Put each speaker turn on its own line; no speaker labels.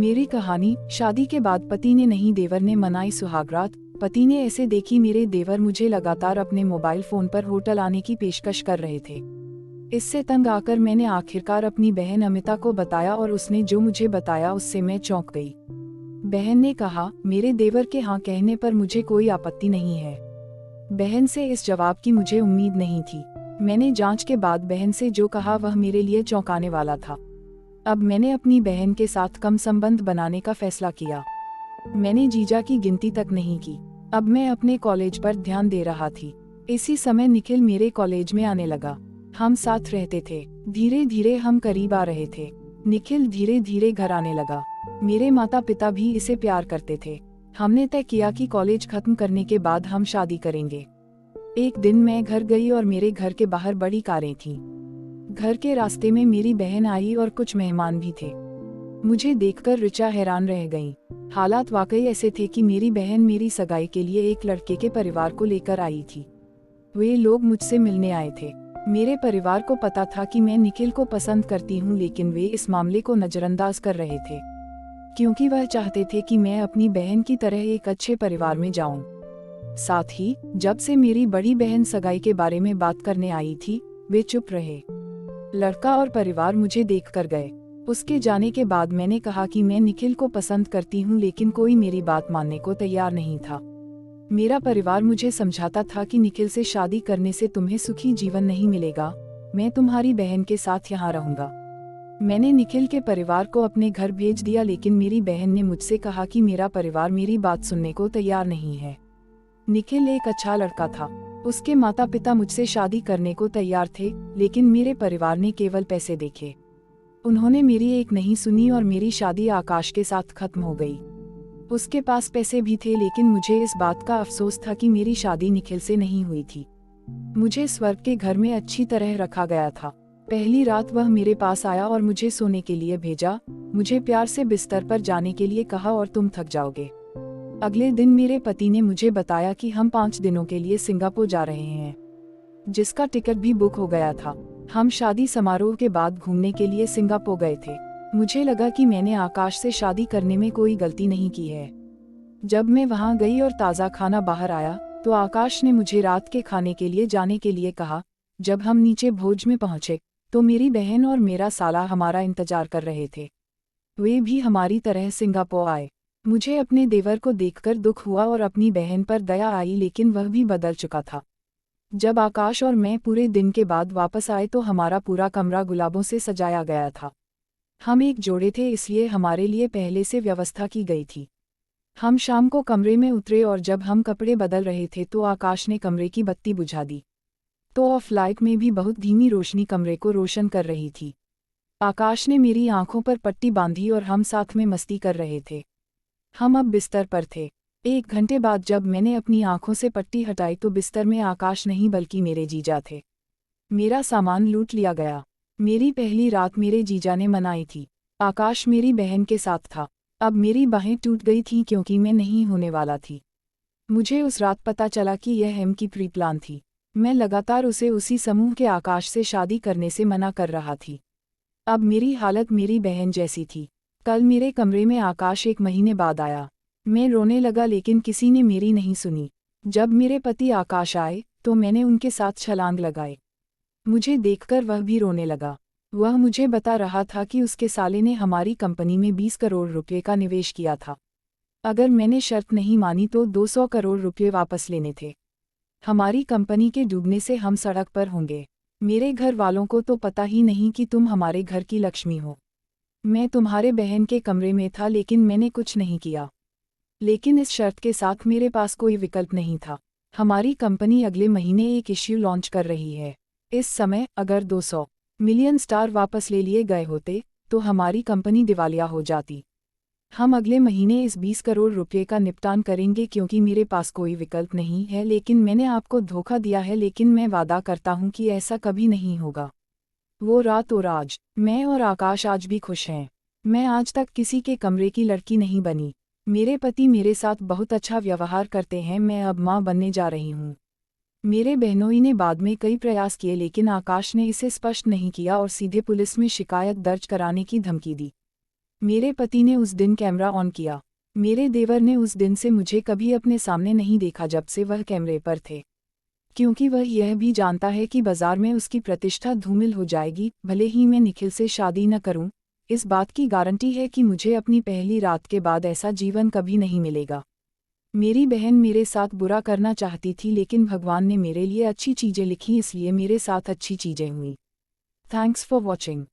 मेरी कहानी। शादी के बाद पति ने नहीं देवर ने मनाई सुहागरात। पति ने ऐसे देखी मेरे देवर मुझे लगातार अपने मोबाइल फोन पर होटल आने की पेशकश कर रहे थे। इससे तंग आकर मैंने आखिरकार अपनी बहन अमिता को बताया और उसने जो मुझे बताया उससे मैं चौंक गई। बहन ने कहा, मेरे देवर के हाँ कहने पर मुझे कोई आपत्ति नहीं है। बहन से इस जवाब की मुझे उम्मीद नहीं थी। मैंने जांच के बाद बहन से जो कहा वह मेरे लिए चौंकाने वाला था। अब मैंने अपनी बहन के साथ कम संबंध बनाने का फैसला किया। मैंने जीजा की गिनती तक नहीं की। अब मैं अपने कॉलेज पर ध्यान दे रहा थी। इसी समय निखिल मेरे कॉलेज में आने लगा। हम साथ रहते थे। धीरे धीरे हम करीब आ रहे थे। निखिल धीरे धीरे घर आने लगा। मेरे माता पिता भी इसे प्यार करते थे। हमने तय किया कि कॉलेज खत्म करने के बाद हम शादी करेंगे। एक दिन मैं घर गई और मेरे घर के बाहर बड़ी कारें थीं। घर के रास्ते में मेरी बहन आई और कुछ मेहमान भी थे। मुझे देखकर ऋचा हैरान रह गई। हालात वाकई ऐसे थे कि मेरी बहन मेरी सगाई के लिए एक लड़के के परिवार को लेकर आई थी। वे लोग मुझसे मिलने आए थे। मेरे परिवार को पता था कि मैं निखिल को पसंद करती हूँ, लेकिन वे इस मामले को नजरअंदाज कर रहे थे क्योंकि वह चाहते थे कि मैं अपनी बहन की तरह एक अच्छे परिवार में जाऊं। साथ ही जब से मेरी बड़ी बहन सगाई के बारे में बात करने आई थी, वे चुप रहे। लड़का और परिवार मुझे देखकर गए। उसके जाने के बाद मैंने कहा कि मैं निखिल को पसंद करती हूँ, लेकिन कोई मेरी बात मानने को तैयार नहीं था। मेरा परिवार मुझे समझाता था कि निखिल से शादी करने से तुम्हें सुखी जीवन नहीं मिलेगा, मैं तुम्हारी बहन के साथ यहाँ रहूंगा। मैंने निखिल के परिवार को अपने घर भेज दिया, लेकिन मेरी बहन ने मुझसे कहा कि मेरा परिवार मेरी बात सुनने को तैयार नहीं है। निखिल एक अच्छा लड़का था। उसके माता पिता मुझसे शादी करने को तैयार थे, लेकिन मेरे परिवार ने केवल पैसे देखे। उन्होंने मेरी एक नहीं सुनी और मेरी शादी आकाश के साथ खत्म हो गई। उसके पास पैसे भी थे, लेकिन मुझे इस बात का अफसोस था कि मेरी शादी निखिल से नहीं हुई थी। मुझे स्वर्ग के घर में अच्छी तरह रखा गया था। पहली रात वह मेरे पास आया और मुझे सोने के लिए भेजा। मुझे प्यार से बिस्तर पर जाने के लिए कहा और तुम थक जाओगे। अगले दिन मेरे पति ने मुझे बताया कि हम 5 दिनों के लिए सिंगापुर जा रहे हैं, जिसका टिकट भी बुक हो गया था। हम शादी समारोह के बाद घूमने के लिए सिंगापुर गए थे। मुझे लगा कि मैंने आकाश से शादी करने में कोई गलती नहीं की है। जब मैं वहां गई और ताज़ा खाना बाहर आया, तो आकाश ने मुझे रात के खाने के लिए जाने के लिए कहा। जब हम नीचे भोज में पहुंचे, तो मेरी बहन और मेरा साला हमारा इंतजार कर रहे थे। वे भी हमारी तरह सिंगापुर आए। मुझे अपने देवर को देखकर दुख हुआ और अपनी बहन पर दया आई, लेकिन वह भी बदल चुका था। जब आकाश और मैं पूरे दिन के बाद वापस आए, तो हमारा पूरा कमरा गुलाबों से सजाया गया था। हम एक जोड़े थे, इसलिए हमारे लिए पहले से व्यवस्था की गई थी। हम शाम को कमरे में उतरे और जब हम कपड़े बदल रहे थे, तो आकाश ने कमरे की बत्ती बुझा दी। तो ऑफ लाइट में भी बहुत धीमी रोशनी कमरे को रोशन कर रही थी। आकाश ने मेरी आंखों पर पट्टी बांधी और हम साथ में मस्ती कर रहे थे। हम अब बिस्तर पर थे। 1 घंटे बाद जब मैंने अपनी आंखों से पट्टी हटाई, तो बिस्तर में आकाश नहीं बल्कि मेरे जीजा थे। मेरा सामान लूट लिया गया। मेरी पहली रात मेरे जीजा ने मनाई थी। आकाश मेरी बहन के साथ था। अब मेरी बाहें टूट गई थीं क्योंकि मैं नहीं होने वाला थी। मुझे उस रात पता चला कि यह एम की प्री प्लान थी। मैं लगातार उसे उसी समूह के आकाश से शादी करने से मना कर रहा थी। अब मेरी हालत मेरी बहन जैसी थी। कल मेरे कमरे में आकाश 1 महीने बाद आया। मैं रोने लगा, लेकिन किसी ने मेरी नहीं सुनी। जब मेरे पति आकाश आए, तो मैंने उनके साथ छलांग लगाई। मुझे देखकर वह भी रोने लगा। वह मुझे बता रहा था कि उसके साले ने हमारी कंपनी में 20 करोड़ रुपए का निवेश किया था। अगर मैंने शर्त नहीं मानी तो 200 करोड़ रुपए वापस लेने थे। हमारी कंपनी के डूबने से हम सड़क पर होंगे। मेरे घर वालों को तो पता ही नहीं कि तुम हमारे घर की लक्ष्मी हो। मैं तुम्हारे बहन के कमरे में था, लेकिन मैंने कुछ नहीं किया। लेकिन इस शर्त के साथ मेरे पास कोई विकल्प नहीं था। हमारी कंपनी अगले महीने एक इश्यू लॉन्च कर रही है। इस समय अगर 200 मिलियन स्टार वापस ले लिए गए होते, तो हमारी कंपनी दिवालिया हो जाती। हम अगले महीने इस 20 करोड़ रुपए का निपटान करेंगे क्योंकि मेरे पास कोई विकल्प नहीं है। लेकिन मैंने आपको धोखा दिया है, लेकिन मैं वादा करता हूँ कि ऐसा कभी नहीं होगा। वो रात और आज, मैं और आकाश आज भी खुश हैं। मैं आज तक किसी के कमरे की लड़की नहीं बनी। मेरे पति मेरे साथ बहुत अच्छा व्यवहार करते हैं। मैं अब माँ बनने जा रही हूँ। मेरे बहनोई ने बाद में कई प्रयास किए, लेकिन आकाश ने इसे स्पष्ट नहीं किया और सीधे पुलिस में शिकायत दर्ज कराने की धमकी दी। मेरे पति ने उस दिन कैमरा ऑन किया। मेरे देवर ने उस दिन से मुझे कभी अपने सामने नहीं देखा जब से वह कैमरे पर थे, क्योंकि वह यह भी जानता है कि बाजार में उसकी प्रतिष्ठा धूमिल हो जाएगी। भले ही मैं निखिल से शादी न करूं, इस बात की गारंटी है कि मुझे अपनी पहली रात के बाद ऐसा जीवन कभी नहीं मिलेगा। मेरी बहन मेरे साथ बुरा करना चाहती थी, लेकिन भगवान ने मेरे लिए अच्छी चीज़ें लिखी, इसलिए मेरे साथ अच्छी चीज़ें हुई। Thanks for watching.